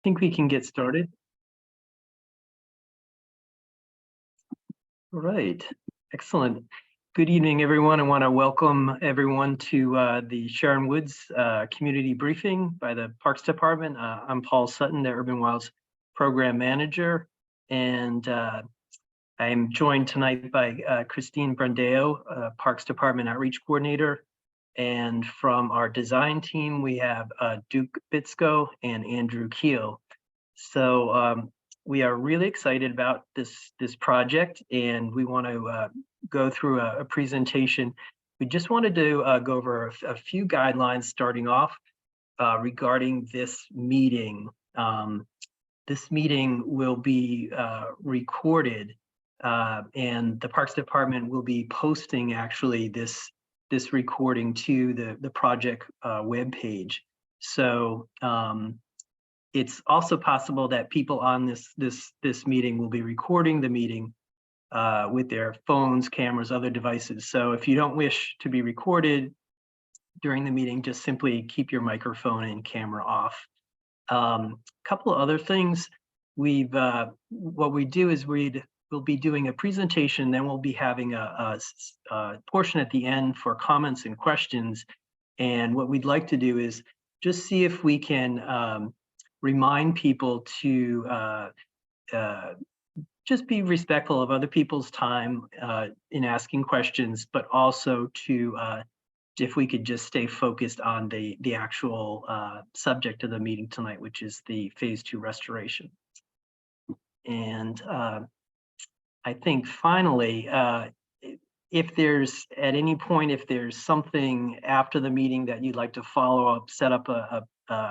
Think we can get started. All right, excellent. Good evening, everyone. I want to welcome everyone to the Sherrin Woods community briefing by the Parks Department. I'm Paul Sutton, the Urban Wilds Program Manager, and I am joined tonight by Christine Brandeo, Parks Department Outreach Coordinator. And from our design team, we have Duke Bitsko and Andrew Keel. So we are really excited about this project, and we want to go through a presentation. We just wanted to go over a few guidelines starting off regarding this meeting. This meeting will be recorded, and the Parks Department will be posting actually this recording to the project webpage. So it's also possible that people on this meeting will be recording the meeting with their phones, cameras, other devices. So if you don't wish to be recorded during the meeting, just simply keep your microphone and camera off. A couple of other things. What we do is we'll be doing a presentation, then we'll be having a portion at the end for comments and questions. And what we'd like to do is just see if we can remind people to just be respectful of other people's time in asking questions, but also to, if we could just stay focused on the actual subject of the meeting tonight, which is the Phase 2 restoration. And I think finally, if there's at any point, if there's something after the meeting that you'd like to follow up, set up a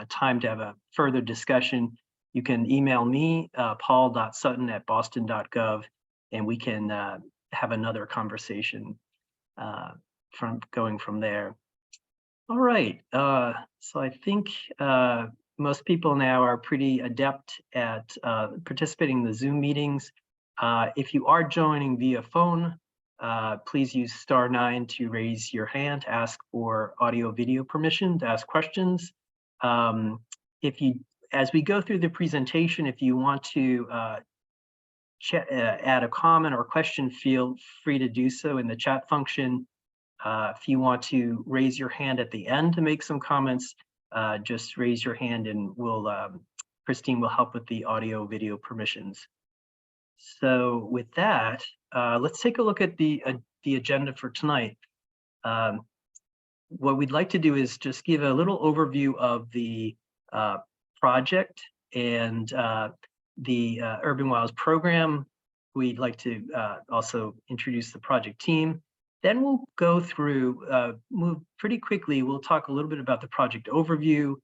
time to have a further discussion, you can email me, paul.sutton@boston.gov, and we can have another conversation going from there. All right, so I think most people now are pretty adept at participating in the Zoom meetings. If you are joining via phone, please use *9 to raise your hand to ask for audio video permission to ask questions. As we go through the presentation, if you want to add a comment or question, feel free to do so in the chat function. If you want to raise your hand at the end to make some comments, just raise your hand and Christine will help with the audio video permissions. So with that, let's take a look at the agenda for tonight. What we'd like to do is just give a little overview of the project and the Urban Wilds program. We'd like to also introduce the project team. Then we'll go through, move pretty quickly. We'll talk a little bit about the project overview,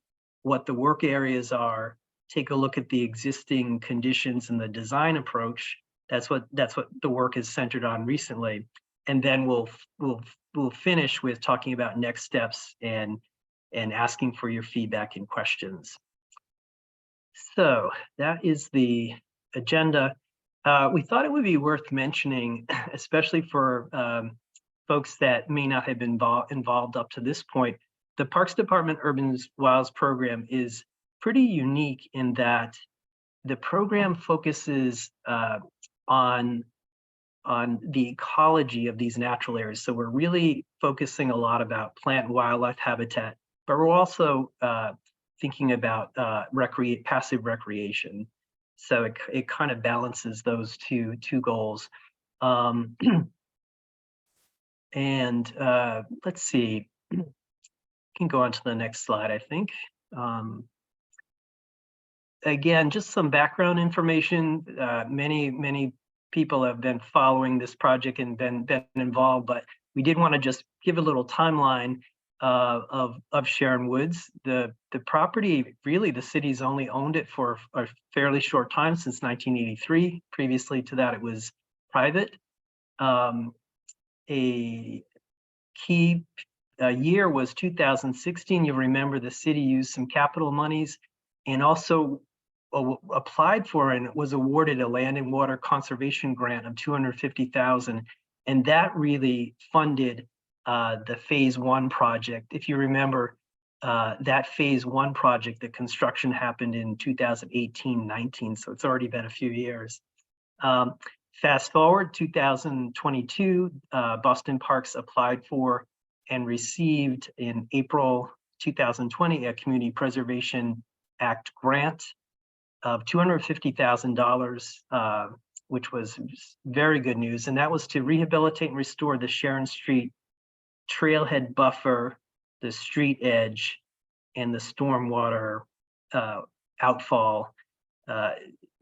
what the work areas are, take a look at the existing conditions and the design approach. That's what the work is centered on recently. And then we'll finish with talking about next steps and asking for your feedback and questions. So that is the agenda. We thought it would be worth mentioning, especially for folks that may not have been involved up to this point. The Parks Department Urban Wilds program is pretty unique in that the program focuses on the ecology of these natural areas. So we're really focusing a lot about plant and wildlife habitat, but we're also thinking about passive recreation. So it kind of balances those two goals. And let's see, we can go on to the next slide, I think. Again, just some background information. Many people have been following this project and been involved, but we did want to just give a little timeline of Sherrin Woods. The property, really, the city's only owned it for a fairly short time, since 1983. Previously to that, it was private. A key year was 2016. You'll remember the city used some capital monies and also applied for and was awarded a land and water conservation grant of $250,000, and that really funded the Phase 1 project. If you remember, that phase one project, the construction happened in 2018-19, so it's already been a few years. Fast forward 2022, Boston Parks applied for and received in April 2020 a Community Preservation Act grant of $250,000, which was very good news. And that was to rehabilitate and restore the Sherrin Street trailhead buffer, the street edge, and the stormwater outfall.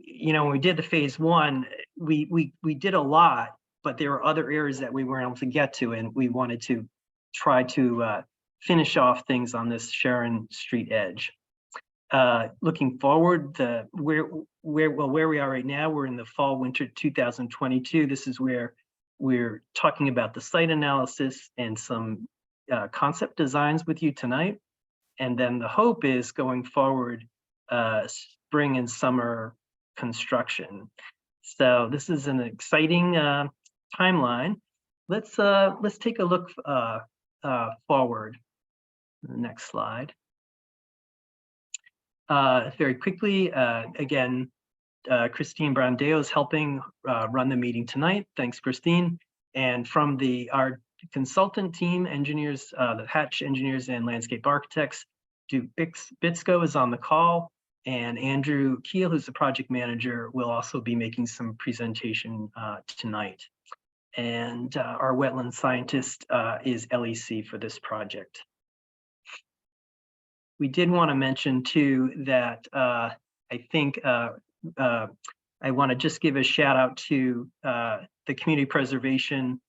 You know, when we did the phase one, we did a lot, but there were other areas that we weren't able to get to, and we wanted to try to finish off things on this Sherrin Street edge. Looking forward, where we are right now, we're in the fall winter 2022. This is where we're talking about the site analysis and some concept designs with you tonight. And then the hope is going forward, spring and summer construction. So this is an exciting timeline. Let's take a look forward. The next slide. Very quickly, again, Christine Brandeo is helping run the meeting tonight. Thanks, Christine. And from our consultant team, engineers, the Hatch engineers and landscape architects, Duke Bitsko is on the call, and Andrew Keel, who's the project manager, will also be making some presentation tonight. And our wetland scientist is LEC for this project. We did want to mention too that I think I want to just give a shout out to the Community Preservation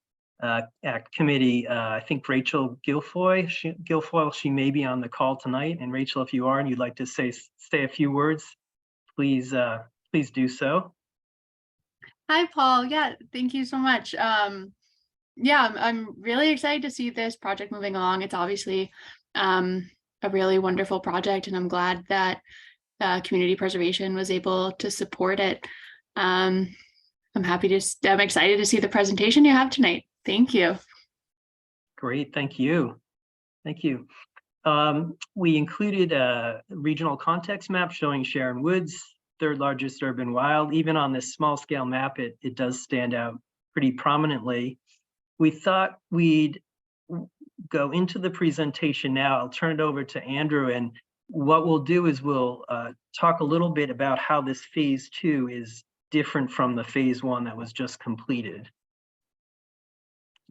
Act Committee. I think Rachel Guilfoyle, she may be on the call tonight. And Rachel, if you are and you'd like to say a few words, please do so. Hi, Paul. Yeah, thank you so much. Yeah, I'm really excited to see this project moving along. It's obviously a really wonderful project, and I'm glad that community preservation was able to support it. I'm excited to see the presentation you have tonight. Thank you. Great, thank you. Thank you. We included a regional context map showing Sherrin Woods, third largest urban wild. Even on this small scale map, it does stand out pretty prominently. We thought we'd go into the presentation now. I'll turn it over to Andrew, and what we'll do is we'll talk a little bit about how this phase two is different from the phase one that was just completed.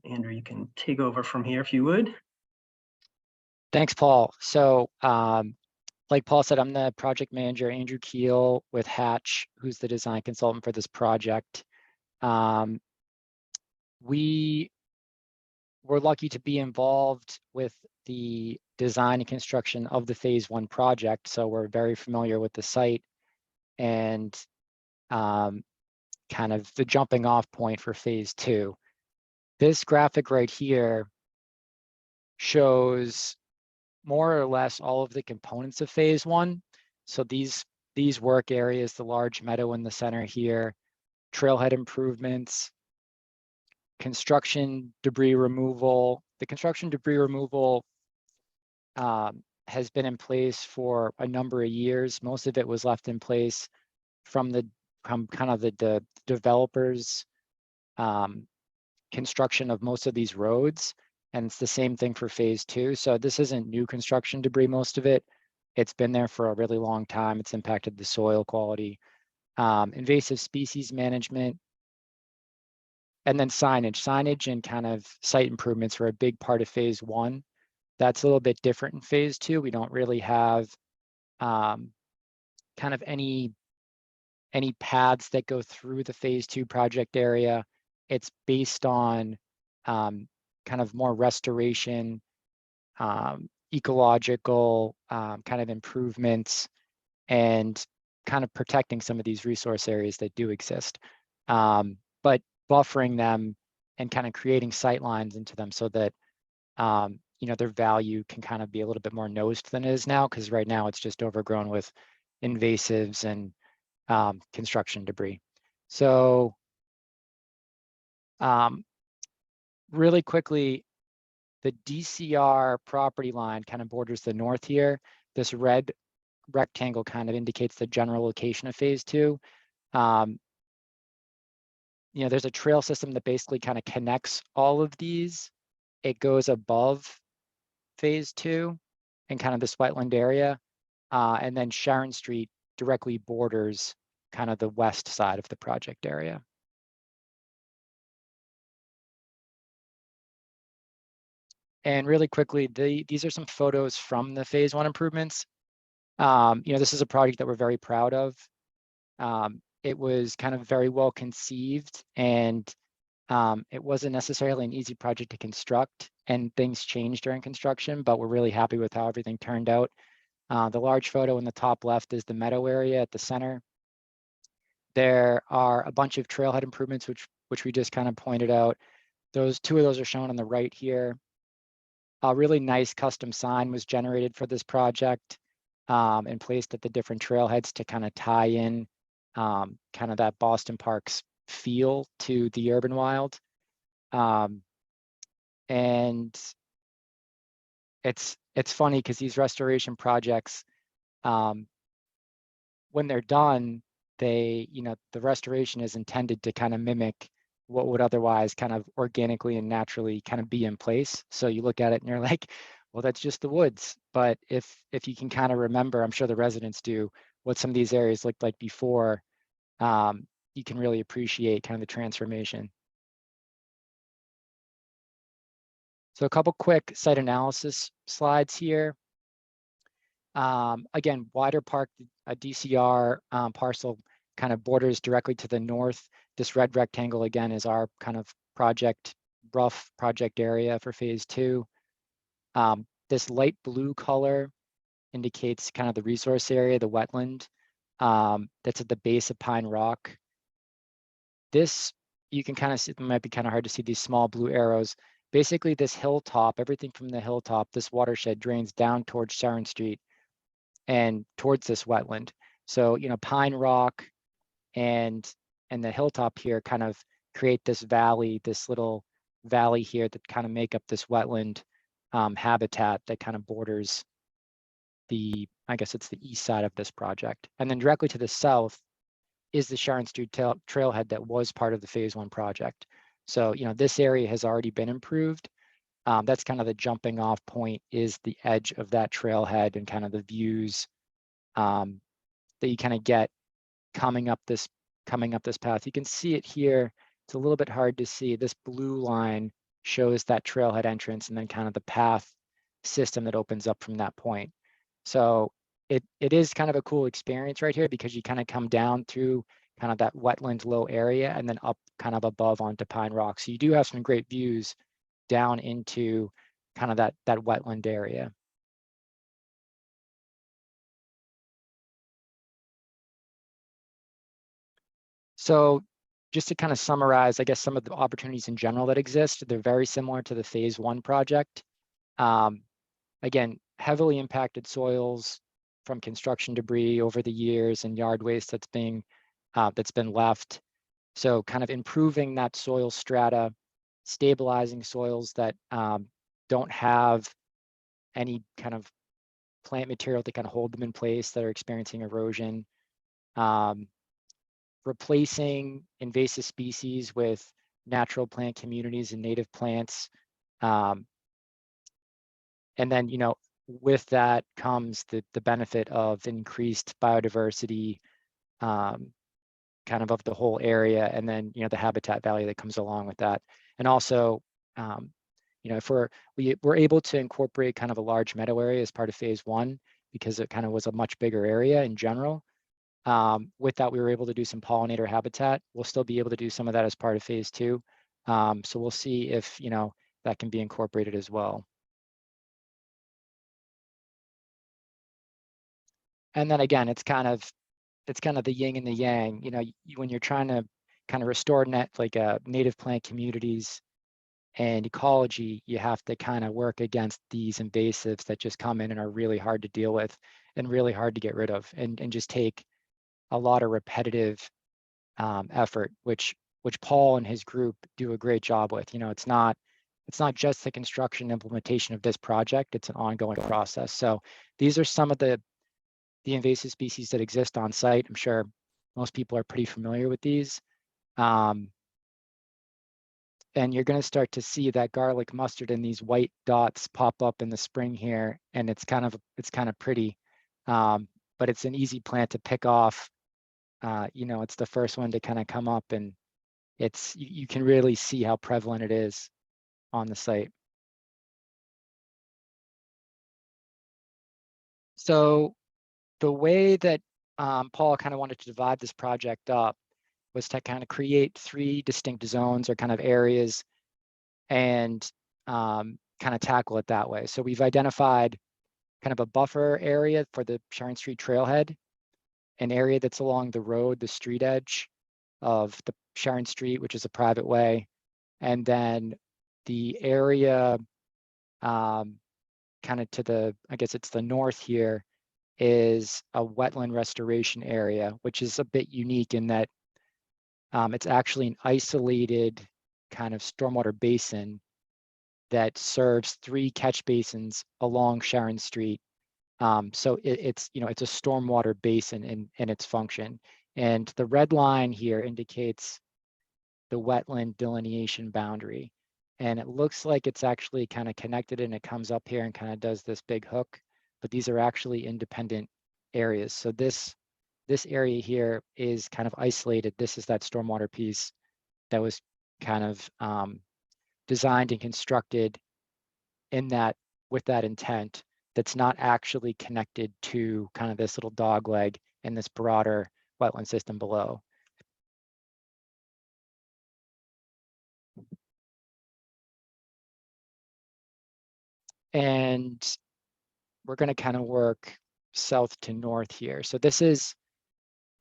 Andrew, you can take over from here if you would. Thanks, Paul. So like Paul said, I'm the project manager, Andrew Keel with Hatch, who's the design consultant for this project. We were lucky to be involved with the design and construction of the phase one project. So we're very familiar with the site and kind of the jumping off point for phase two. This graphic right here shows more or less all of the components of phase one. So these work areas, the large meadow in the center here, trailhead improvements, construction debris removal. The construction debris removal has been in place for a number of years. Most of it was left in place from kind of the developers' construction of most of these roads. And it's the same thing for phase two. So this isn't new construction debris, most of it. It's been there for a really long time. It's impacted the soil quality. Invasive species management, and then signage and kind of site improvements were a big part of phase one. That's a little bit different in phase two. We don't really have kind of any paths that go through the phase two project area. It's based on kind of more restoration, ecological kind of improvements, and kind of protecting some of these resource areas that do exist, but buffering them and kind of creating sight lines into them so that you know, their value can kind of be a little bit more noticed than it is now, because right now it's just overgrown with invasives and construction debris. So really quickly, The DCR property line kind of borders the north here. This red rectangle kind of indicates the general location of phase 2. You know, there's a trail system that basically kind of connects all of these. It goes above phase 2 and kind of this wetland area. And then Sherrin Street directly borders kind of the west side of the project area. And really quickly, these are some photos from the phase 1 improvements. You know, this is a project that we're very proud of. It was kind of very well conceived, and it wasn't necessarily an easy project to construct, and things changed during construction, but we're really happy with how everything turned out. The large photo in the top left is the meadow area at the center. There are a bunch of trailhead improvements, which we just kind of pointed out. Two of those are shown on the right here. A really nice custom sign was generated for this project and placed at the different trailheads to kind of tie in kind of that Boston Parks feel to the urban wild. And it's funny because these restoration projects, when they're done, the restoration is intended to kind of mimic what would otherwise kind of organically and naturally kind of be in place. So you look at it and you're like, well, that's just the woods. But if you can kind of remember, I'm sure the residents do, what some of these areas looked like before, you can really appreciate kind of the transformation. So a couple quick site analysis slides here. Again, Wider Park, a DCR parcel kind of borders directly to the north. This red rectangle, again, is our kind of rough project area for phase 2. This light blue color indicates kind of the resource area, the wetland that's at the base of Pine Rock. This, you can kind of see, it might be kind of hard to see these small blue arrows. Basically, this hilltop, everything from the hilltop, this watershed drains down towards Sherrin Street and towards this wetland. So, you know, Pine Rock and the hilltop here kind of create this valley, this little valley here that kind of make up this wetland habitat that kind of borders I guess it's the east side of this project. And then directly to the south is the Sherrin Street trailhead that was part of the phase 1 project. So, you know, this area has already been improved. That's kind of the jumping off point, is the edge of that trailhead and kind of the views that you kind of get coming up this path. You can see it here. It's a little bit hard to see. This blue line shows that trailhead entrance and then kind of the path system that opens up from that point. So it is kind of a cool experience right here, because you kind of come down through kind of that wetland low area and then up kind of above onto Pine Rock. So you do have some great views down into kind of that wetland area. So just to kind of summarize, I guess, some of the opportunities in general that exist, they're very similar to the phase 1 project. Again, heavily impacted soils from construction debris over the years and yard waste that's been left. So kind of improving that soil strata, stabilizing soils that don't have any kind of plant material to kind of hold them in place, that are experiencing erosion. Replacing invasive species with natural plant communities and native plants. And then, you know, with that comes the benefit of increased biodiversity kind of the whole area, and then, you know, the habitat value that comes along with that. And also, you know, if we're able to incorporate kind of a large meadow area as part of phase 1, because it kind of was a much bigger area in general. With that, we were able to do some pollinator habitat. We'll still be able to do some of that as part of phase 2. So we'll see if, you know, that can be incorporated as well. And then again, it's kind of the yin and the yang. You know, when you're trying to kind of restore native plant communities and ecology, you have to kind of work against these invasives that just come in and are really hard to deal with and really hard to get rid of, and just take a lot of repetitive effort, which Paul and his group do a great job with. You know, it's not it's not just the construction implementation of this project, it's an ongoing process. So these are some of the invasive species that exist on site. I'm sure most people are pretty familiar with these. And you're going to start to see that garlic mustard and these white dots pop up in the spring here, and it's kind of pretty, but it's an easy plant to pick off. You know, it's the first one to kind of come up, and it's you can really see how prevalent it is on the site. So the way that Paul kind of wanted to divide this project up was to kind of create 3 distinct zones or kind of areas and kind of tackle it that way. So we've identified kind of a buffer area for the Sherrin Street trailhead, an area that's along the road, the street edge of the Sherrin Street, which is a private way, and then the area kind of to the, I guess it's the north here, is a wetland restoration area, which is a bit unique in that it's actually an isolated kind of stormwater basin that serves 3 catch basins along Sherrin Street. So it's, you know, it's a stormwater basin in its function. And the red line here indicates the wetland delineation boundary. And it looks like it's actually kind of connected, and it comes up here and kind of does this big hook, but these are actually independent areas. So this area here is kind of isolated. This is that stormwater piece that was kind of designed and constructed in that, with that intent, that's not actually connected to kind of this little dog leg in this broader wetland system below. And we're going to kind of work south to north here. So this is,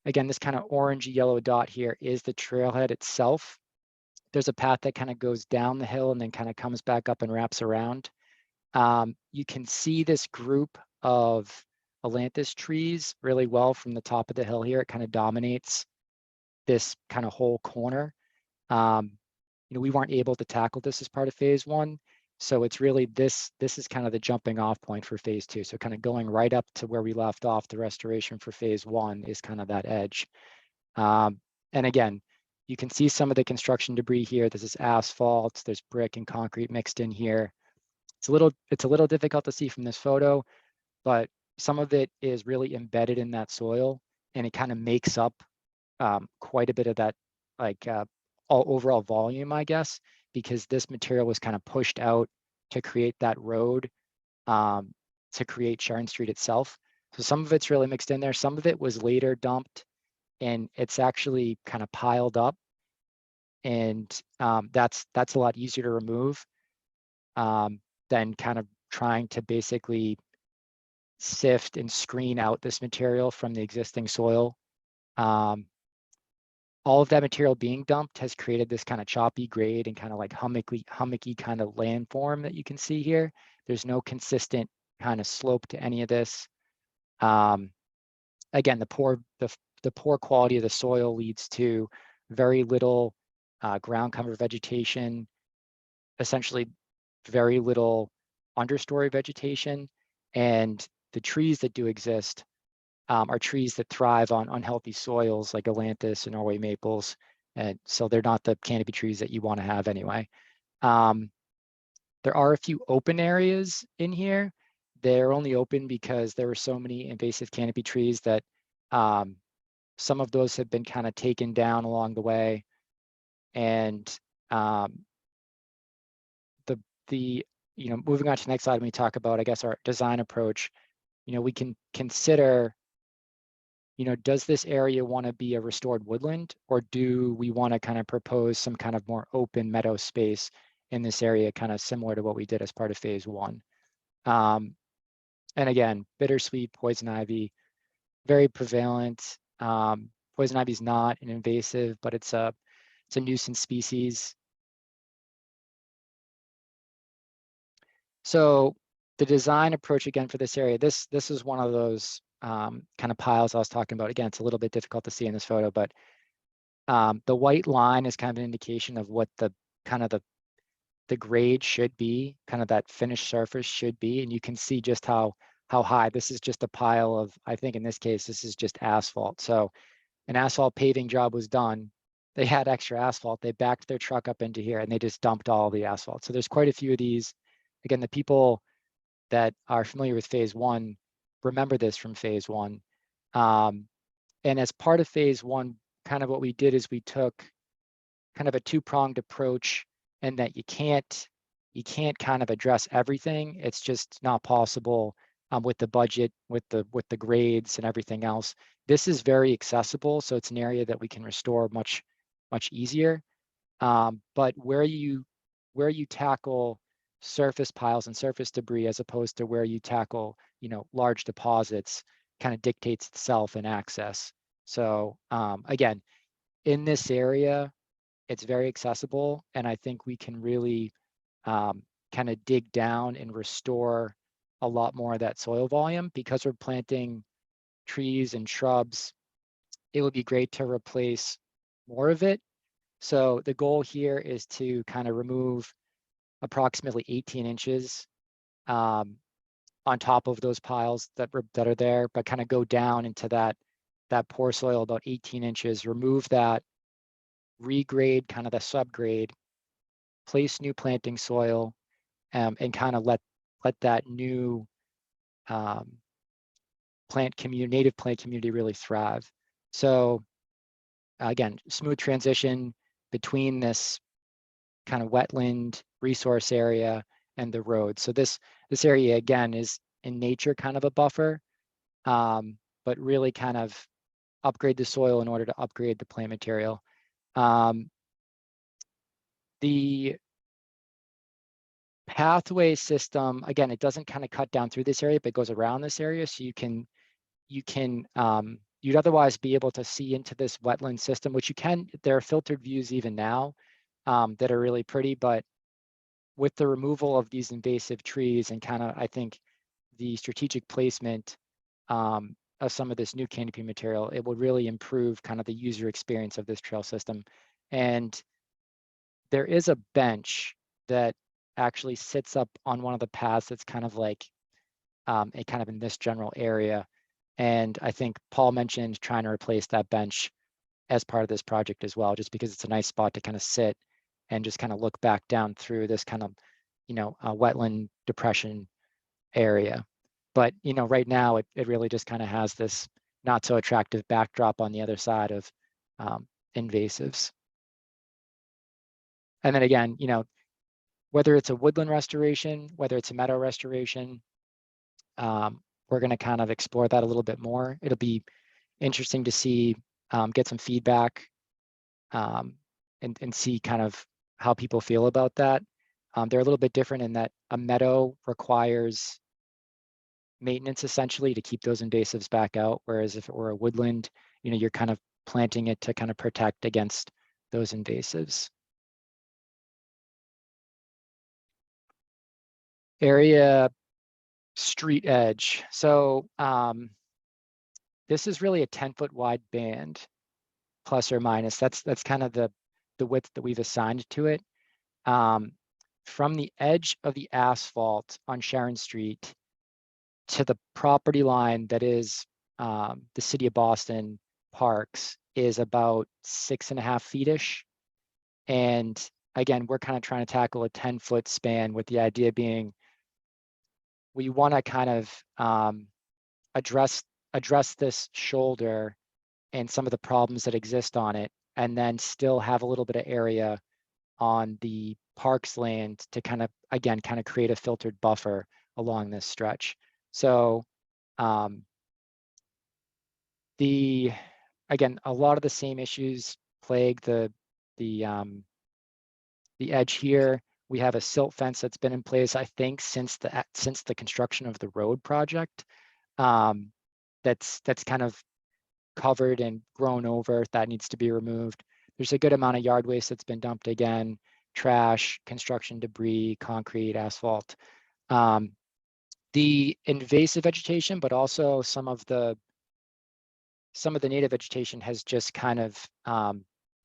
again, this kind of orange yellow dot here is the trailhead itself. There's a path that kind of goes down the hill and then kind of comes back up and wraps around. You can see this group of ailanthus trees really well from the top of the hill here. It kind of dominates this kind of whole corner. You know, we weren't able to tackle this as part of phase 1. So it's really this is kind of the jumping off point for phase 2. So kind of going right up to where we left off, the restoration for phase 1 is kind of that edge. And again, you can see some of the construction debris here. This is asphalt, there's brick and concrete mixed in here. It's a little difficult to see from this photo, but some of it is really embedded in that soil, and it kind of makes up quite a bit of that, like all overall volume, I guess, because this material was kind of pushed out to create that road, to create Sherrin Street itself. So some of it's really mixed in there. Some of it was later dumped, and it's actually kind of piled up, and that's a lot easier to remove than kind of trying to basically sift and screen out this material from the existing soil. All of that material being dumped has created this kind of choppy grade and kind of like hummocky kind of landform that you can see here. There's no consistent kind of slope to any of this. Again, the poor quality of the soil leads to very little ground cover vegetation, essentially very little understory vegetation, and the trees that do exist are trees that thrive on unhealthy soils like ailanthus and Norway maples, and so they're not the canopy trees that you want to have anyway. There are a few open areas in here. They're only open because there were so many invasive canopy trees that some of those have been kind of taken down along the way, and the you know, moving on to the next slide, when we talk about, I guess, our design approach, you know, we can consider, you know, does this area want to be a restored woodland, or do we want to kind of propose some kind of more open meadow space in this area, kind of similar to what we did as part of phase 1? And again, bittersweet poison ivy, very prevalent. Poison ivy is not an invasive, but it's a nuisance species. So the design approach again for this area, this is one of those kind of piles I was talking about. Again, it's a little bit difficult to see in this photo, but the white line is kind of an indication of what the kind of the the grade should be, kind of that finished surface should be. And you can see just how high. This is just a pile of, I think in this case, this is just asphalt. So an asphalt paving job was done. They had extra asphalt. They backed their truck up into here and they just dumped all the asphalt. So there's quite a few of these. Again, the people that are familiar with phase one remember this from phase one. And as part of phase one, kind of what we did is we took kind of a two-pronged approach, and that you can't kind of address everything. It's just not possible with the budget, with the grades and everything else. This is very accessible, so it's an area that we can restore much easier. But where you tackle surface piles and surface debris as opposed to where you tackle, large deposits, kind of dictates itself and access. So again, in this area, it's very accessible, and I think we can really kind of dig down and restore a lot more of that soil volume. Because we're planting trees and shrubs, it would be great to replace more of it. So the goal here is to kind of remove approximately 18 inches on top of those piles that are there, but kind of go down into that poor soil about 18 inches, remove that, regrade kind of the subgrade, place new planting soil, and kind of let that new native plant community really thrive. So again, smooth transition between this kind of wetland resource area and the road. So this area again is in nature kind of a buffer, but really kind of upgrade the soil in order to upgrade the plant material. The pathway system, again, it doesn't kind of cut down through this area, but it goes around this area. So you'd otherwise be able to see into this wetland system, which you can. There are filtered views even now that are really pretty, but with the removal of these invasive trees and kind of, I think, the strategic placement of some of this new canopy material, it will really improve kind of the user experience of this trail system. And there is a bench that actually sits up on one of the paths that's kind of like kind of in this general area. And I think Paul mentioned trying to replace that bench as part of this project as well, just because it's a nice spot to kind of sit and just kind of look back down through this kind of, wetland depression area. But, right now it really just kind of has this not so attractive backdrop on the other side of invasives. And then again, whether it's a woodland restoration, whether it's a meadow restoration, we're going to kind of explore that a little bit more. It'll be interesting to see, get some feedback, and see kind of how people feel about that. They're a little bit different in that a meadow requires maintenance essentially to keep those invasives back out, whereas if it were a woodland, you're kind of planting it to kind of protect against those invasives. Area street edge. So this is really a 10-foot wide band, plus or minus. That's kind of the width that we've assigned to it. From the edge of the asphalt on Sherrin Street to the property line that is the City of Boston Parks is about 6.5 feet-ish. And again, we're kind of trying to tackle a 10-foot span, with the idea being we want to kind of address this shoulder and some of the problems that exist on it, and then still have a little bit of area on the parks land to kind of, again, kind of create a filtered buffer along this stretch. So again, a lot of the same issues plague the edge here. We have a silt fence that's been in place, I think, since the construction of the road project. That's kind of covered and grown over. That needs to be removed. There's a good amount of yard waste that's been dumped again, trash, construction debris, concrete, asphalt. The invasive vegetation, but also some of the native vegetation has just kind of,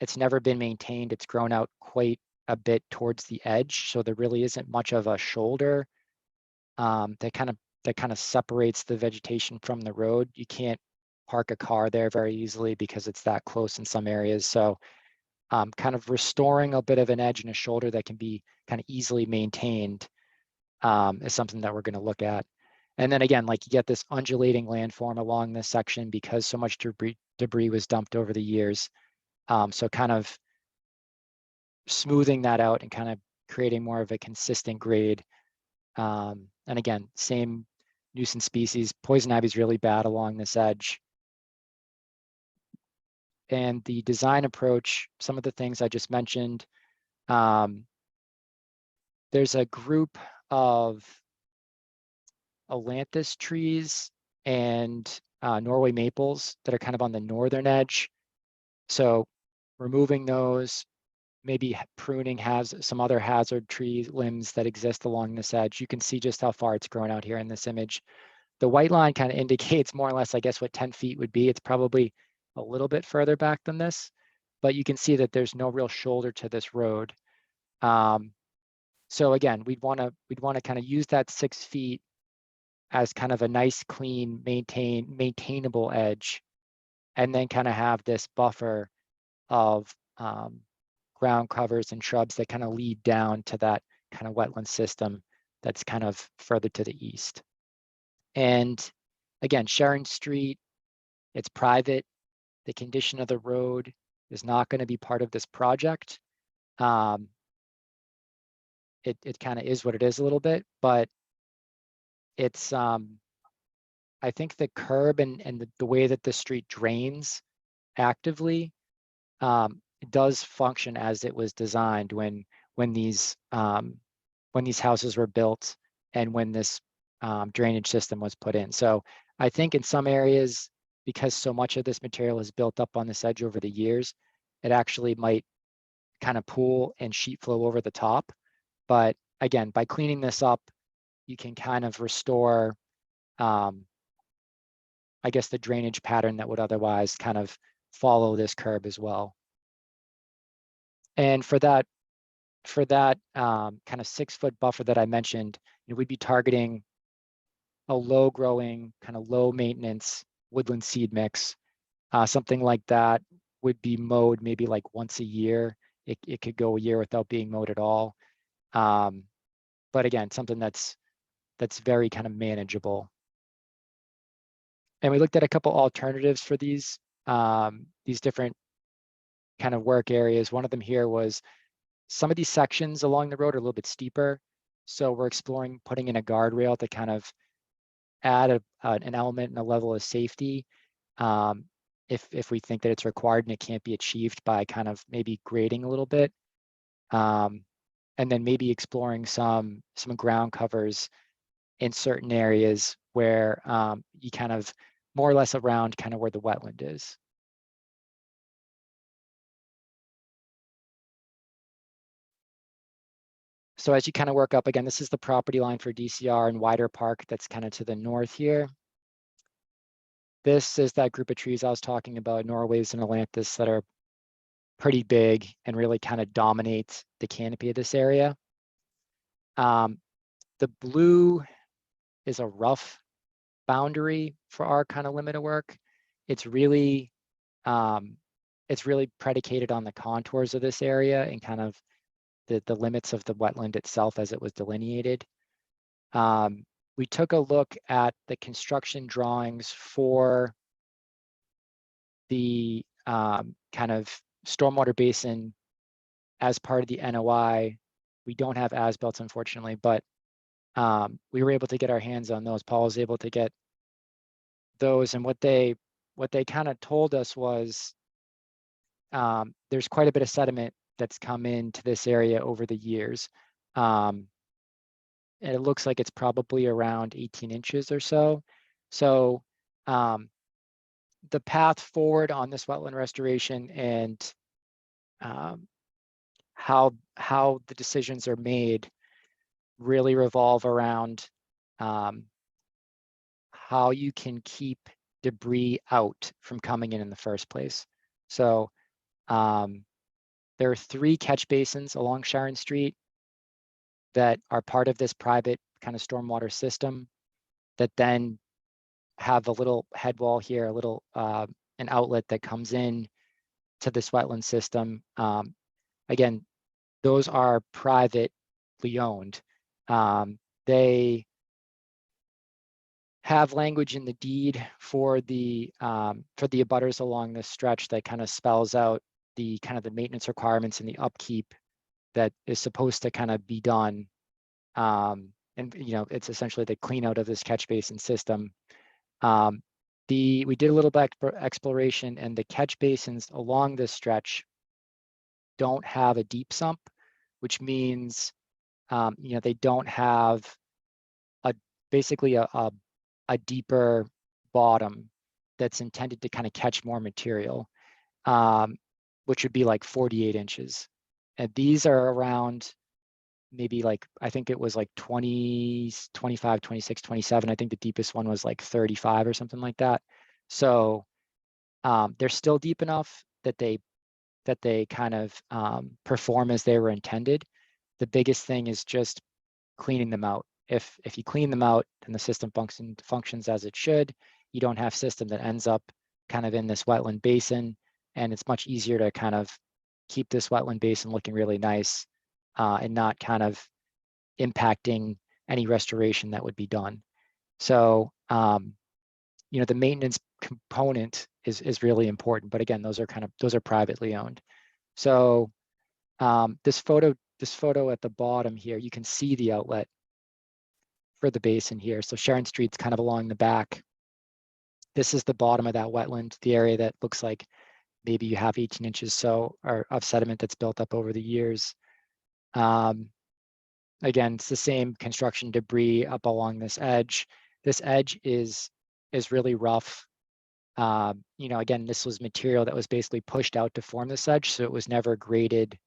it's never been maintained. It's grown out quite a bit towards the edge, so there really isn't much of a shoulder that kind of separates the vegetation from the road. You can't park a car there very easily because it's that close in some areas. So kind of restoring a bit of an edge and a shoulder that can be kind of easily maintained is something that we're going to look at. And then again, like you get this undulating landform along this section because so much debris was dumped over the years. So kind of smoothing that out and kind of creating more of a consistent grade. And again, same nuisance species. Poison ivy is really bad along this edge. And the design approach, some of the things I just mentioned, there's a group of Ailanthus trees and Norway maples that are kind of on the northern edge. So removing those, maybe pruning has some other hazard tree limbs that exist along this edge. You can see just how far it's grown out here in this image. The white line kind of indicates more or less, I guess, what 10 feet would be. It's probably a little bit further back than this, but you can see that there's no real shoulder to this road. So again, we'd want to kind of use that 6 feet as kind of a nice, clean, maintainable edge, and then kind of have this buffer of ground covers and shrubs that kind of lead down to that kind of wetland system that's kind of further to the east. And again, Sherrin Street, it's private. The condition of the road is not going to be part of this project. It kind of is what it is a little bit, but it's I think the curb and the way that the street drains actively does function as it was designed when these houses were built and when this drainage system was put in. So I think in some areas, because so much of this material is built up on this edge over the years, it actually might kind of pool and sheet flow over the top. But again, by cleaning this up, you can kind of restore, I guess, the drainage pattern that would otherwise kind of follow this curb as well. And for that kind of 6 foot buffer that I mentioned, we'd be targeting a low growing, kind of low maintenance woodland seed mix. Something like that would be mowed maybe like once a year. It could go a year without being mowed at all. But again, something that's very kind of manageable. And we looked at a couple alternatives for these different kind of work areas. One of them here was some of these sections along the road are a little bit steeper. So we're exploring putting in a guardrail to kind of add an element and a level of safety if we think that it's required and it can't be achieved by kind of maybe grading a little bit. And then maybe exploring some ground covers in certain areas where you kind of more or less around kind of where the wetland is. So as you kind of work up, again, this is the property line for DCR and Wider Park that's kind of to the north here. This is that group of trees I was talking about, Norways and Ailanthus, that are pretty big and really kind of dominate the canopy of this area. The blue is a rough boundary for our kind of limit of work. It's really predicated on the contours of this area and kind of the limits of the wetland itself as it was delineated. We took a look at the construction drawings for the kind of stormwater basin as part of the NOI. We don't have as-built, unfortunately, but we were able to get our hands on those. Paul was able to get those, and what they kind of told us was there's quite a bit of sediment that's come into this area over the years. And it looks like it's probably around 18 inches or so. So the path forward on this wetland restoration and how the decisions are made really revolve around how you can keep debris out from coming in the first place. So There are 3 catch basins along Sherrin Street that are part of this private kind of stormwater system that then have a little head wall here, a little an outlet that comes in to this wetland system. Again, those are privately owned. They have language in the deed for the abutters along this stretch that kind of spells out the kind of the maintenance requirements and the upkeep that is supposed to kind of be done. And it's essentially the clean out of this catch basin system. We did a little bit exploration, and the catch basins along this stretch don't have a deep sump, which means they don't have basically a deeper bottom that's intended to kind of catch more material, which would be like 48 inches. And these are around maybe like, I think it was like 20, 25, 26, 27. I think the deepest one was like 35 or something like that. So they're still deep enough that they kind of perform as they were intended. The biggest thing is just cleaning them out. If you clean them out and the system functions as it should, you don't have system that ends up kind of in this wetland basin, and it's much easier to kind of keep this wetland basin looking really nice and not kind of impacting any restoration that would be done. So the maintenance component is really important, but again, those are privately owned. So this photo at the bottom here, you can see the outlet for the basin here. So Sherrin Street's kind of along the back. This is the bottom of that wetland, the area that looks like maybe you have 18 inches of sediment that's built up over the years. Again, it's the same construction debris up along this edge. This edge is really rough. Again, this was material that was basically pushed out to form this edge, so it was never graded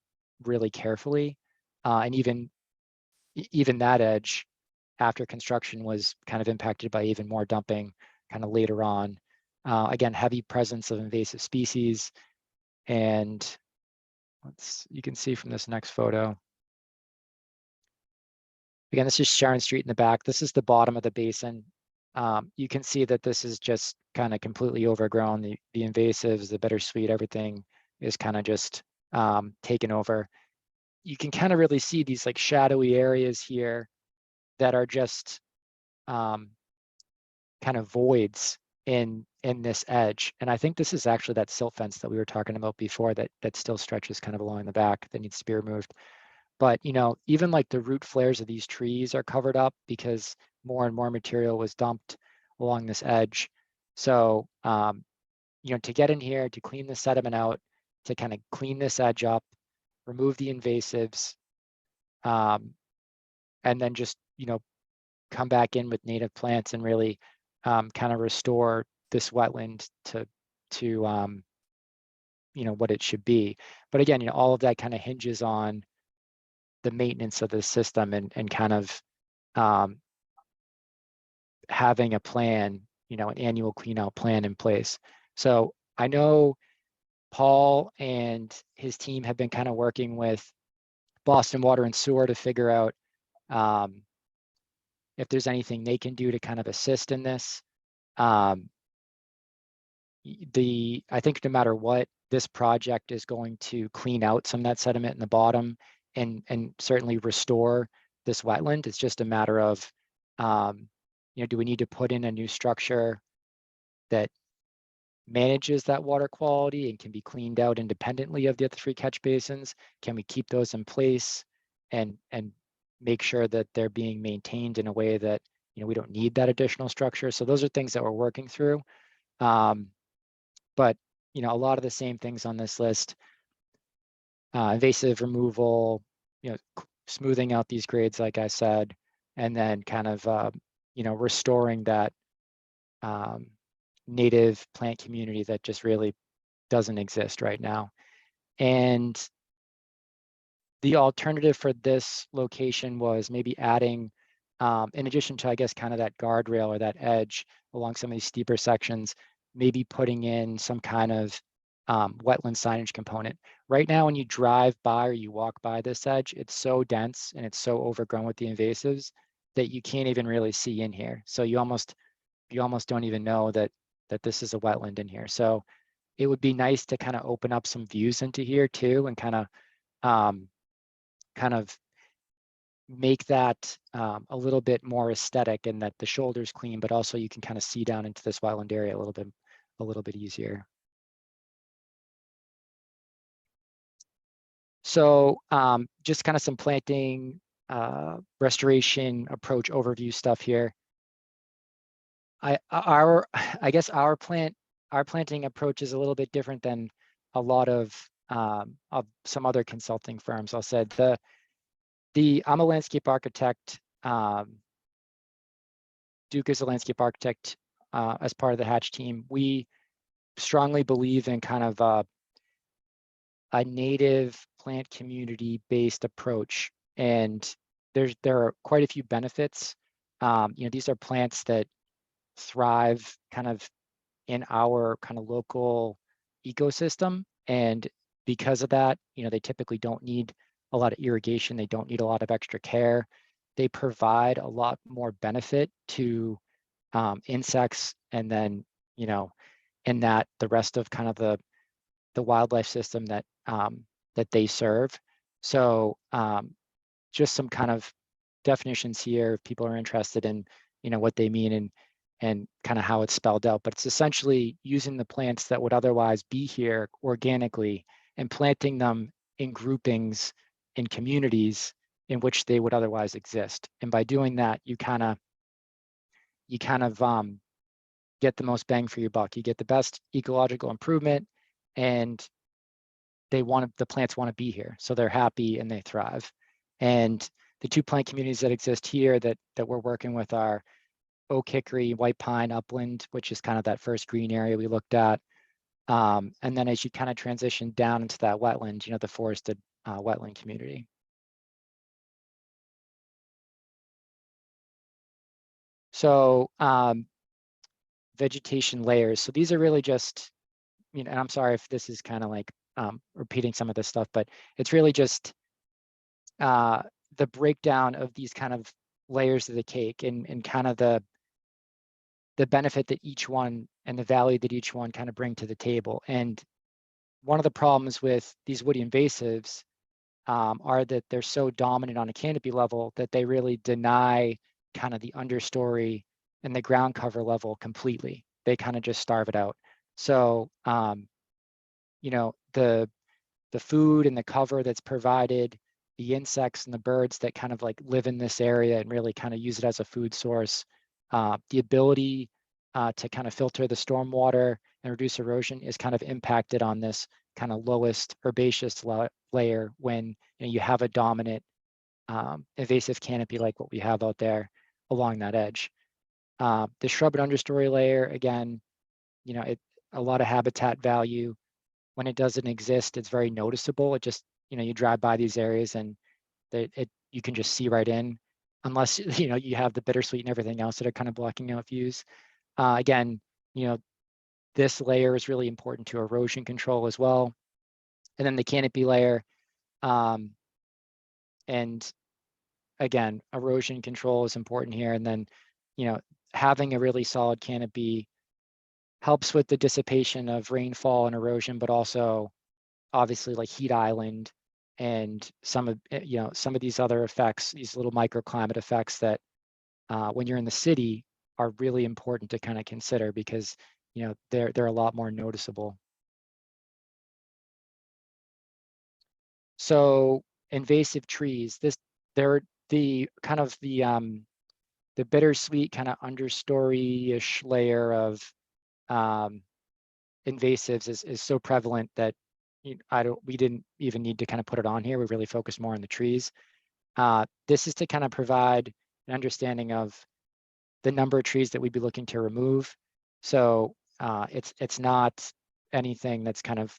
really carefully. And even that edge after construction was kind of impacted by even more dumping kind of later on. Again, heavy presence of invasive species. And you can see from this next photo. Again, this is Sherrin Street in the back. This is the bottom of the basin. You can see that this is just kind of completely overgrown. The invasives, the bittersweet, everything is kind of just taken over. You can kind of really see these like shadowy areas here that are just kind of voids in this edge. And I think this is actually that silt fence that we were talking about before that still stretches kind of along the back that needs to be removed. But even like the root flares of these trees are covered up because more and more material was dumped along this edge. So to get in here, to clean the sediment out, to kind of clean this edge up, remove the invasives, and then just come back in with native plants and really kind of restore this wetland to what it should be. But again, all of that kind of hinges on the maintenance of the system and kind of having a plan, an annual clean out plan in place. So I know Paul and his team have been kind of working with Boston Water and Sewer to figure out if there's anything they can do to kind of assist in this. I think no matter what, this project is going to clean out some of that sediment in the bottom and certainly restore this wetland. It's just a matter of, do we need to put in a new structure that manages that water quality and can be cleaned out independently of the other 3 catch basins? Can we keep those in place and make sure that they're being maintained in a way that we don't need that additional structure? So those are things that we're working through. But a lot of the same things on this list: invasive removal, smoothing out these grades, like I said, and then kind of restoring that native plant community that just really doesn't exist right now. And the alternative for this location was maybe adding, in addition to, I guess, kind of that guardrail or that edge along some of these steeper sections, maybe putting in some kind of wetland signage component. Right now, when you drive by or you walk by this edge, it's so dense and it's so overgrown with the invasives that you can't even really see in here. So you almost don't even know that this is a wetland in here. So it would be nice to kind of open up some views into here too, and kind of make that a little bit more aesthetic, and that the shoulder's clean, but also you can kind of see down into this wetland area a little bit easier. So just kind of some planting, restoration approach overview stuff here. I guess our planting approach is a little bit different than a lot of some other consulting firms. I'll say I'm a landscape architect. Duke is a landscape architect as part of the Hatch team. We strongly believe in kind of a native plant community based approach, and there are quite a few benefits. These are plants that thrive kind of in our kind of local ecosystem, and because of that, they typically don't need a lot of irrigation. They don't need a lot of extra care. They provide a lot more benefit to insects, and then in that the rest of kind of the wildlife system that they serve. So just some kind of definitions here if people are interested in what they mean and kind of how it's spelled out. But it's essentially using the plants that would otherwise be here organically and planting them in groupings in communities in which they would otherwise exist. And by doing that, you kind of get the most bang for your buck. You get the best ecological improvement, and the plants want to be here, so they're happy and they thrive. And the two plant communities that exist here that we're working with are oak, hickory, white pine, upland, which is kind of that first green area we looked at. And then as you kind of transition down into that wetland, the forested wetland community. So vegetation layers. So these are really just, and I'm sorry if this is kind of like repeating some of this stuff, but it's really just the breakdown of these kind of layers of the cake, and kind of the benefit that each one and the value that each one kind of bring to the table. And one of the problems with these woody invasives are that they're so dominant on a canopy level that they really deny kind of the understory and the ground cover level completely. They kind of just starve it out. So, the food and the cover that's provided, the insects and the birds that kind of like live in this area and really kind of use it as a food source, the ability to kind of filter the stormwater and reduce erosion is kind of impacted on this kind of lowest herbaceous layer when you have a dominant invasive canopy like what we have out there along that edge. The shrub and understory layer, again, a lot of habitat value. When it doesn't exist, it's very noticeable. It just, you drive by these areas and you can just see right in, unless, you have the bittersweet and everything else that are kind of blocking out views. Again, this layer is really important to erosion control as well. And then the canopy layer, and again, erosion control is important here. And then, having a really solid canopy helps with the dissipation of rainfall and erosion, but also obviously like heat island and some of these other effects, these little microclimate effects that when you're in the city are really important to kind of consider, because they're a lot more noticeable. So invasive trees, they're the kind of the bittersweet kind of understory-ish layer of invasives is so prevalent that we didn't even need to kind of put it on here. We really focused more on the trees. This is to kind of provide an understanding of the number of trees that we'd be looking to remove. So it's not anything that's kind of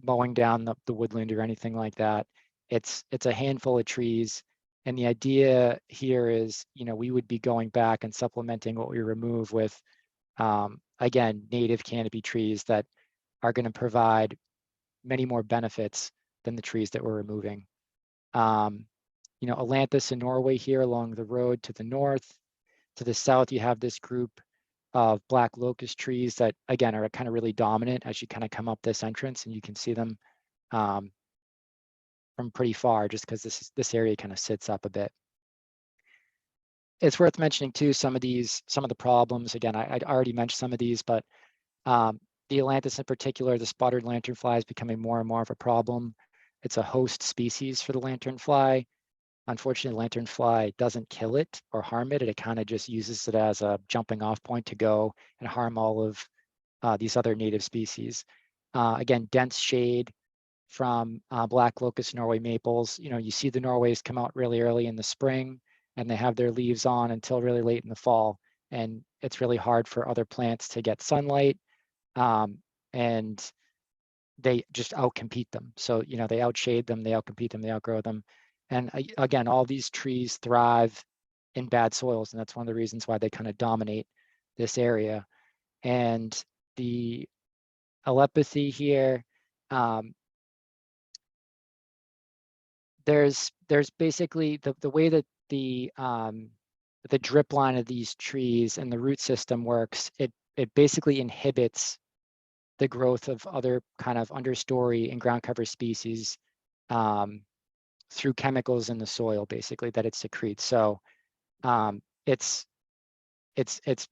mowing down the woodland or anything like that. It's a handful of trees. And the idea here is, we would be going back and supplementing what we remove with, again, native canopy trees that are going to provide many more benefits than the trees that we're removing. You know, Atlantis in Norway here along the road to the north. To the south, you have this group of black locust trees that, again, are kind of really dominant as you kind of come up this entrance, and you can see them from pretty far just because this area kind of sits up a bit. It's worth mentioning too, some of the problems. Again, I already mentioned some of these, but the Atlantis in particular, the spotted lanternfly is becoming more and more of a problem. It's a host species for the lanternfly. Unfortunately, lanternfly doesn't kill it or harm it. It kind of just uses it as a jumping off point to go and harm all of these other native species. Again, dense shade from black locust Norway maples. You know, you see the Norways come out really early in the spring, and they have their leaves on until really late in the fall. And it's really hard for other plants to get sunlight. And they just outcompete them. So, you know, they outshade them, they outcompete them, they outgrow them. And again, all these trees thrive in bad soils, and that's one of the reasons why they kind of dominate this area. And the alepathy here, there's basically the way that the drip line of these trees and the root system works, it basically inhibits the growth of other kind of understory and ground cover species through chemicals in the soil, basically, that it secretes. So it's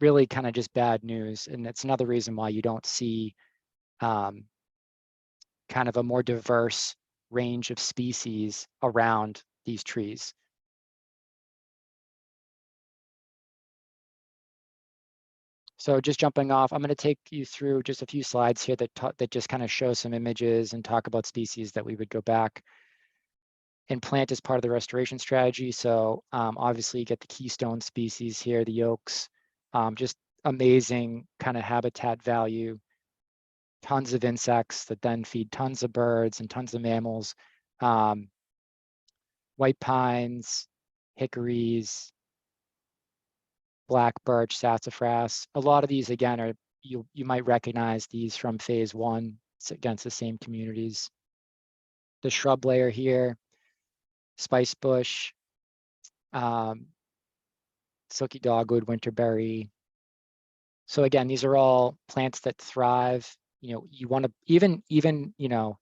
really kind of just bad news, and it's another reason why you don't see kind of a more diverse range of species around these trees. So just jumping off, I'm going to take you through just a few slides here that just kind of show some images and talk about species that we would go back and plant as part of the restoration strategy. So obviously you get the keystone species here, the oaks, just amazing kind of habitat value, tons of insects that then feed tons of birds and tons of mammals, white pines, hickories, black birch, sassafras. A lot of these, again, are you might recognize these from phase one. It's against the same communities. The shrub layer here, spice bush, silky dogwood, winterberry. So again, these are all plants that thrive. You know, you want to even you know,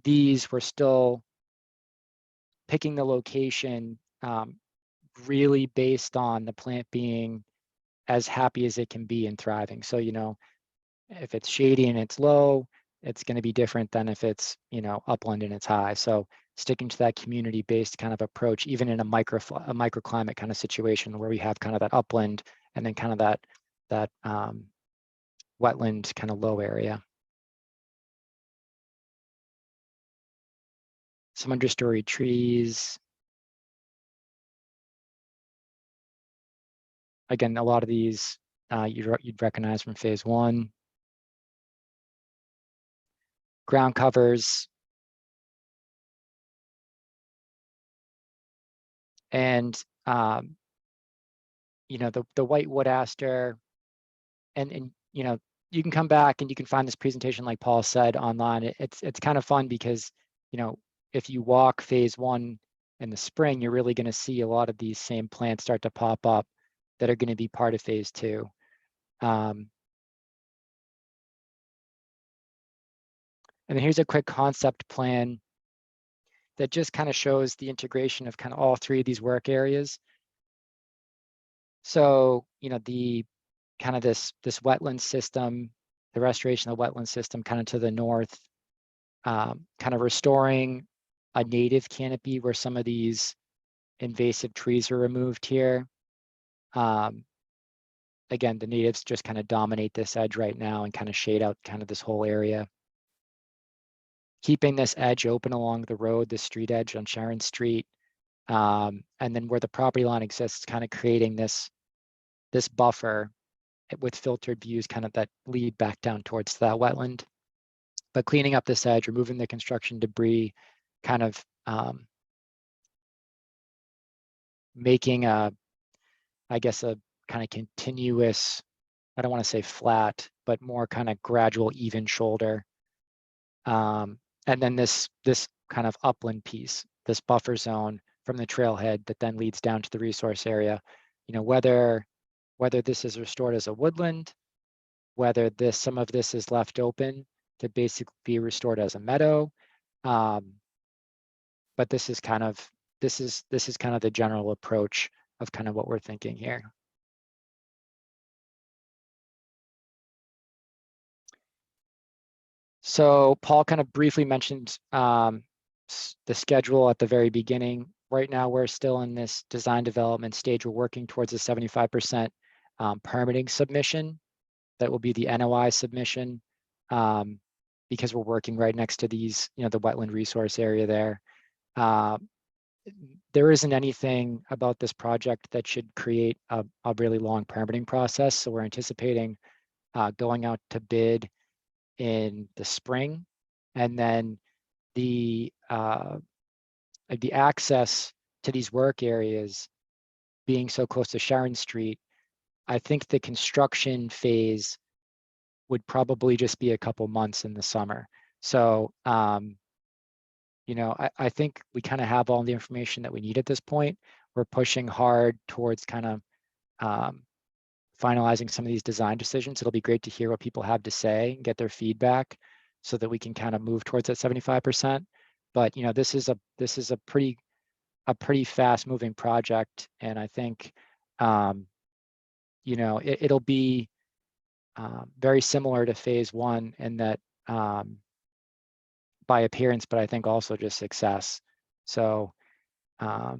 these we're still picking the location really based on the plant being as happy as it can be and thriving. So, you know, if it's shady and it's low, it's going to be different than if it's, you know, upland and it's high. So sticking to that community-based kind of approach, even in a microclimate kind of situation where we have kind of that upland and then kind of that wetland kind of low area. Some understory trees. Again, a lot of these you'd recognize from phase one. Ground covers. And, you know, the white wood aster, and, you know, you can come back and you can find this presentation, like Paul said, online. It's kind of fun because, you know, if you walk phase one in the spring, you're really going to see a lot of these same plants start to pop up that are going to be part of phase two. And then here's a quick concept plan that just kind of shows the integration of kind of all three of these work areas. So, you know, the kind of this wetland system, the restoration of the wetland system kind of to the north, kind of restoring a native canopy where some of these invasive trees are removed here. Again, the natives just kind of dominate this edge right now and kind of shade out kind of this whole area. Keeping this edge open along the road, the street edge on Sherrin Street, and then where the property line exists, kind of creating this buffer with filtered views kind of that lead back down towards that wetland. But cleaning up this edge, removing the construction debris, kind of making I guess a kind of continuous, I don't want to say flat, but more kind of gradual, even shoulder And then this kind of upland piece, this buffer zone from the trailhead that then leads down to the resource area. You know, whether this is restored as a woodland, whether some of this is left open to basically be restored as a meadow. But this is kind of the general approach of kind of what we're thinking here. So Paul kind of briefly mentioned the schedule at the very beginning. Right now, we're still in this design development stage. We're working towards a 75% permitting submission. That will be the NOI submission, because we're working right next to these, you know, the wetland resource area there. There isn't anything about this project that should create a really long permitting process. So we're anticipating going out to bid in the spring, and then the access to these work areas being so close to Sherrin Street, I think the construction phase would probably just be a couple months in the summer. So, you know, I think we kind of have all the information that we need at this point. We're pushing hard towards kind of finalizing some of these design decisions. It'll be great to hear what people have to say and get their feedback so that we can kind of move towards that 75%. But, you know, this is a pretty fast moving project. And I think, you know, it'll be very similar to phase one in that by appearance, but I think also just success. So I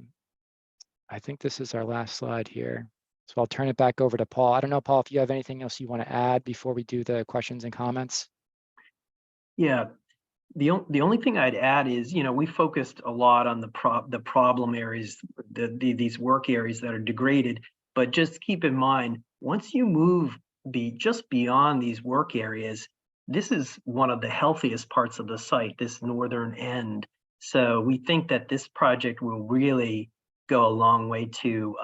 think this is our last slide here. So I'll turn it back over to Paul. I don't know, Paul, if you have anything else you want to add before we do the questions and comments. Yeah, the only thing I'd add is, you know, we focused a lot on the problem areas, these work areas that are degraded, but just keep in mind, once you move just beyond these work areas, this is one of the healthiest parts of the site, this northern end. So we think that this project will really go a long way to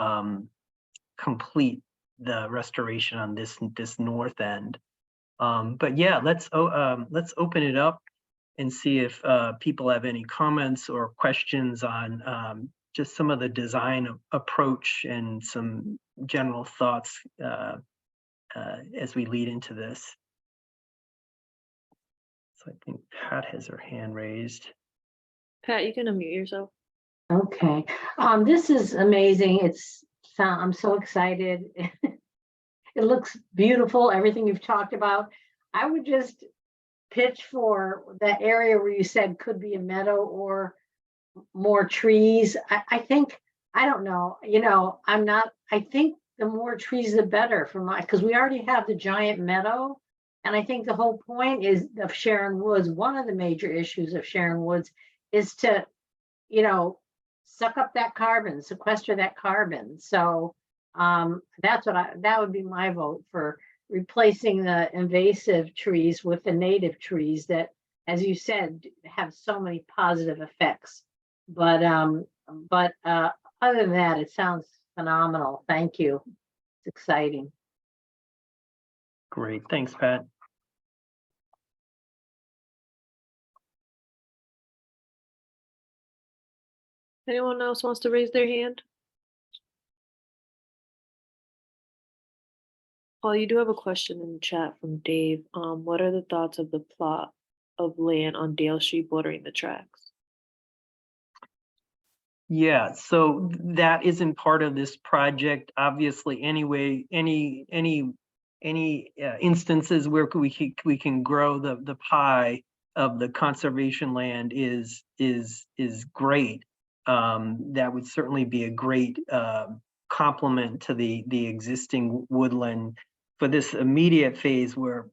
complete the restoration on this north end. But yeah, let's open it up and see if people have any comments or questions on just some of the design approach and some general thoughts as we lead into this. So I think Pat has her hand raised. Pat, you can unmute yourself. Okay, this is amazing. I'm so excited. It looks beautiful, everything you've talked about. I would just pitch for that area where you said could be a meadow or more trees. I think, I don't know, you know, I think the more trees, the better because we already have the giant meadow. And I think the whole point of Sherrin Woods, one of the major issues of Sherrin Woods is to, you know, suck up that carbon, sequester that carbon. So that would be my vote for replacing the invasive trees with the native trees that, as you said, have so many positive effects. But other than that, it sounds phenomenal. Thank you. It's exciting. Great, thanks, Pat. Anyone else wants to raise their hand? Paul, you do have a question in the chat from Dave. What are the thoughts of the plot of land on Dale Street bordering the tracks? Yeah, so that isn't part of this project. Obviously, anyway, any instances where we can grow the pie of the conservation land is great. That would certainly be a great complement to the existing woodland. For this immediate phase, we're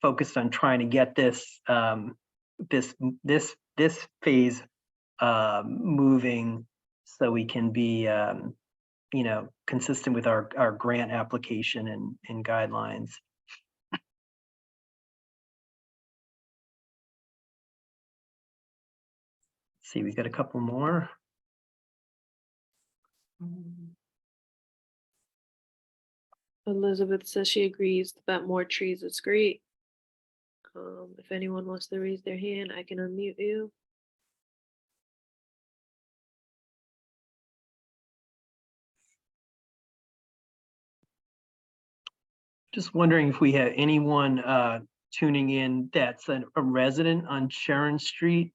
focused on trying to get this this phase moving so we can be you know, consistent with our grant application and guidelines. Let's see, we got a couple more. Elizabeth says she agrees that more trees is great. If anyone wants to raise their hand, I can unmute you. Just wondering if we have anyone tuning in that's a resident on Sherrin Street.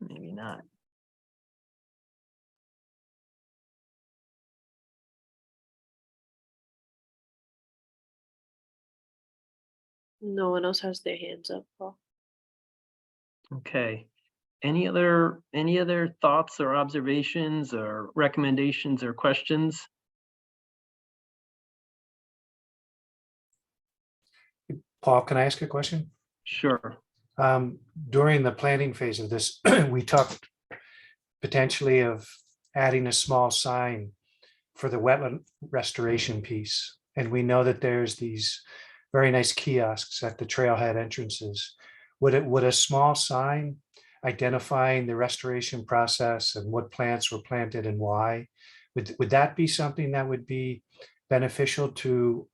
Maybe not. No one else has their hands up, Paul. Okay. Any other thoughts or observations or recommendations or questions? Paul, can I ask a question? Sure. During the planning phase of this, we talked potentially of adding a small sign for the wetland restoration piece. And we know that there's these very nice kiosks at the trailhead entrances. Would a small sign identifying the restoration process and what plants were planted and why, would that be something that would be beneficial to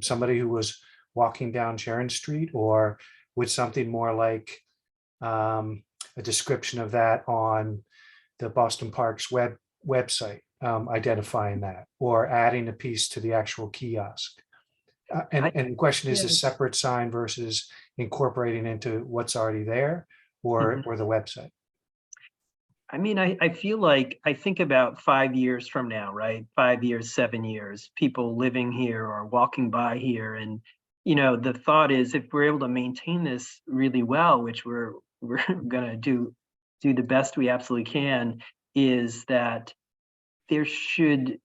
somebody who was walking down Sharon Street, or would something more like a description of that on the Boston Parks website, identifying that, or adding a piece to the actual kiosk? And the question is, a separate sign versus incorporating into what's already there, or the website? I mean, I feel like, I think about 5 years from now, right? 5 years, 7 years, people living here or walking by here. And, the thought is, if we're able to maintain this really well, which we're gonna do the best we absolutely can, is that there should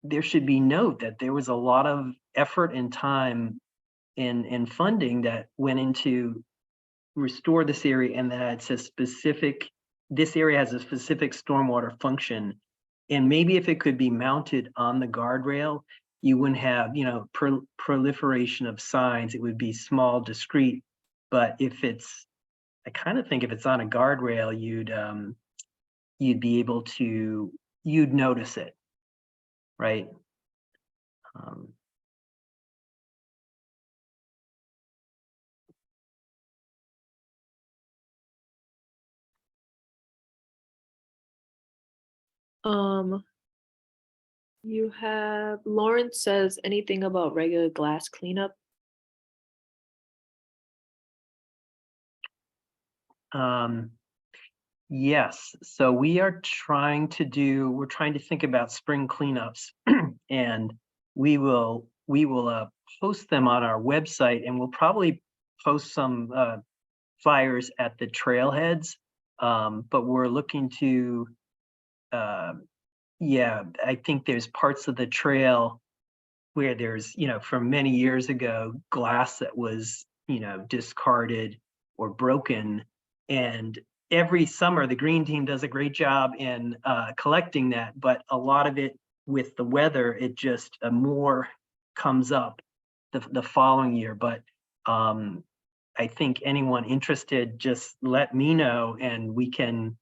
be note that there was a lot of effort and time and funding that went into restore this area, and that it's a specific, this area has a specific stormwater function. And maybe if it could be mounted on the guardrail, you wouldn't have, proliferation of signs. It would be small, discreet. But I kind of think if it's on a guardrail, you'd be able to, you'd notice it, right? You have, Lawrence says anything about regular glass cleanup? Yes, so we're trying to think about spring cleanups and we will post them on our website, and we'll probably post some flyers at the trailheads. But we're looking to, I think there's parts of the trail where there's, from many years ago, glass that was, discarded or broken. And every summer, the green team does a great job in collecting that, but a lot of it with the weather, it just more comes up the following year. But I think anyone interested, just let me know and we can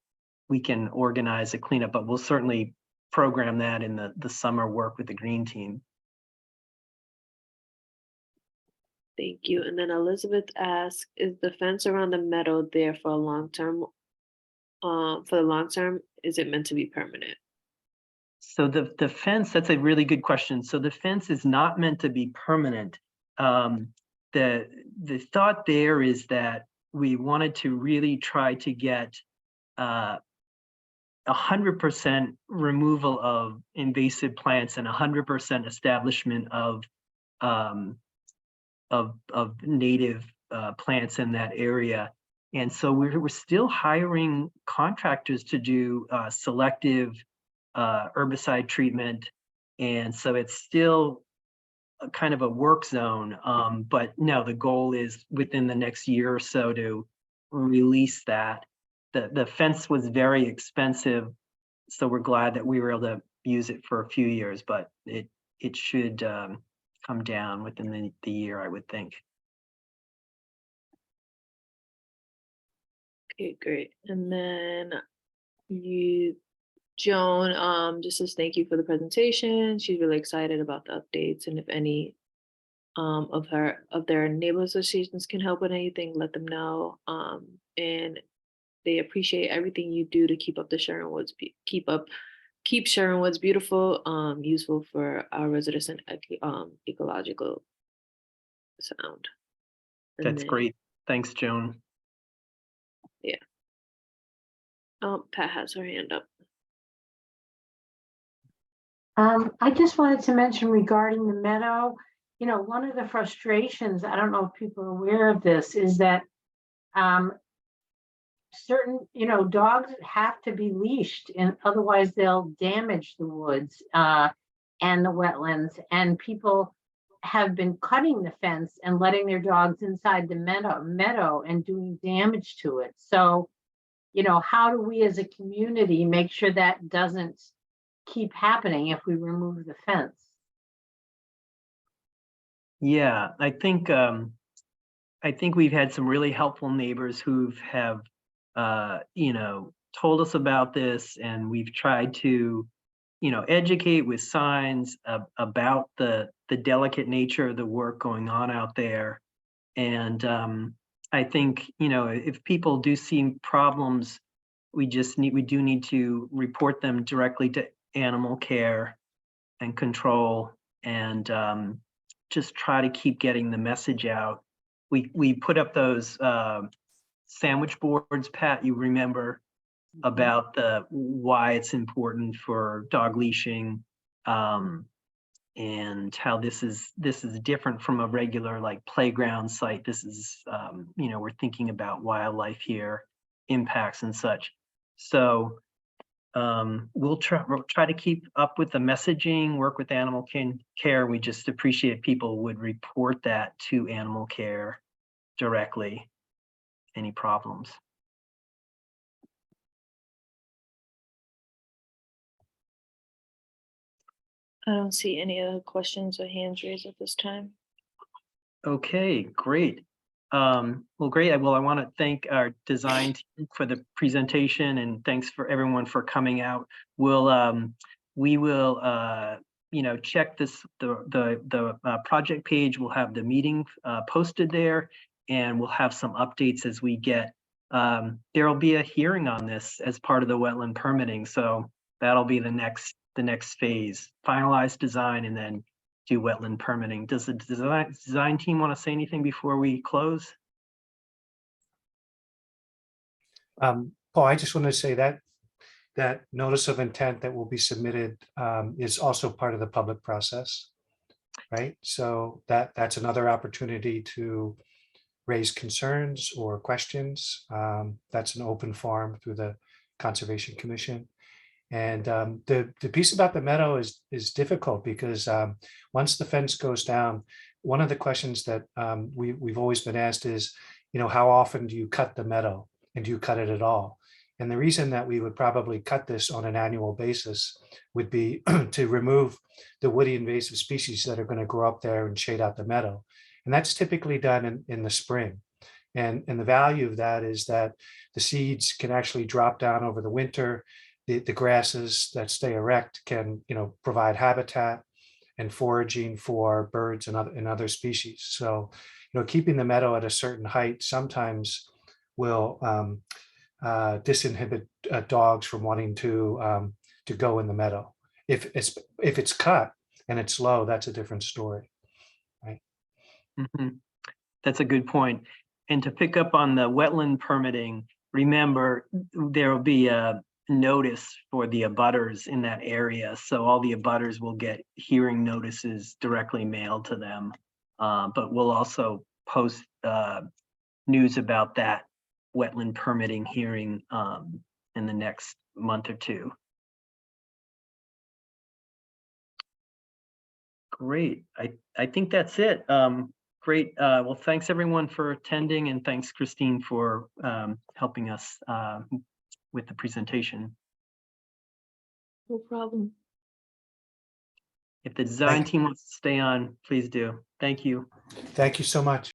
organize a cleanup, but we'll certainly program that in the summer work with the green team. Thank you. And then Elizabeth asks, is the fence around the meadow there for a long term? For the long term, is it meant to be permanent? So the fence, that's a really good question. So the fence is not meant to be permanent. The thought there is that we wanted to really try to get 100% removal of invasive plants and 100% establishment of native plants in that area. And so we're still hiring contractors to do selective herbicide treatment. And so it's still a kind of a work zone. But no, the goal is within the next year or so to release that. The fence was very expensive, so we're glad that we were able to use it for a few years, but it should come down within the year, I would think. Okay, great. And then Joan, just says thank you for the presentation. She's really excited about the updates, and if any of their neighborhood associations can help with anything, let them know. And they appreciate everything you do to keep up the Sherrin Woods, keep Sherrin Woods beautiful, useful for our residents and ecological sound. And That's then, great. Thanks, Joan. Pat has her hand up. I just wanted to mention regarding the meadow, you know, one of the frustrations, I don't know if people are aware of this, is that certain, you know, dogs have to be leashed, and otherwise they'll damage the woods and the wetlands, and people have been cutting the fence and letting their dogs inside the meadow and doing damage to it. So, you know, how do we as a community make sure that doesn't keep happening if we remove the fence? Yeah, I think we've had some really helpful neighbors who have you know, told us about this, and we've tried to, you know, educate with signs about the delicate nature of the work going on out there. And I think, you know, if people do see problems, we do need to report them directly to animal care and control, and just try to keep getting the message out. We put up those sandwich boards, Pat, you remember, about why it's important for dog leashing, and how this is different from a regular like playground site. This is you know, we're thinking about wildlife here, impacts and such. So we'll try to keep up with the messaging, work with animal care. We just appreciate if people would report that to animal care directly, any problems. I don't see any other questions or hands raised at this time. Okay, great. Well, great. Well, I want to thank our design team for the presentation, and thanks for everyone for coming out. We will you know, check the project page. We'll have the meeting posted there, and we'll have some updates as we get. There'll be a hearing on this as part of the wetland permitting, so that'll be the next phase. Finalize design and then do wetland permitting. Does the design team want to say anything before we close? Paul, I just want to say that notice of intent that will be submitted is also part of the public process, right? So that's another opportunity to raise concerns or questions. That's an open forum through the Conservation Commission. And the piece about the meadow is difficult because once the fence goes down, one of the questions that we've always been asked is, you know, how often do you cut the meadow, and do you cut it at all? And the reason that we would probably cut this on an annual basis would be to remove the woody invasive species that are going to grow up there and shade out the meadow. And that's typically done in the spring. And the value of that is that the seeds can actually drop down over the winter. The grasses that stay erect can, you know, provide habitat and foraging for birds and other species. So, you know, keeping the meadow at a certain height sometimes will disinhibit dogs from wanting to go in the meadow. If it's cut and it's low, that's a different story, right? Mm-hmm. That's a good point. And to pick up on the wetland permitting, remember there will be a notice for the abutters in that area. So all the abutters will get hearing notices directly mailed to them. But we'll also post news about that wetland permitting hearing in the next month or two. Great. I think that's it. Great. Well, thanks everyone for attending, and thanks Christine for helping us with the presentation. No problem. If the design team wants to stay on, please do. Thank you. Thank you so much.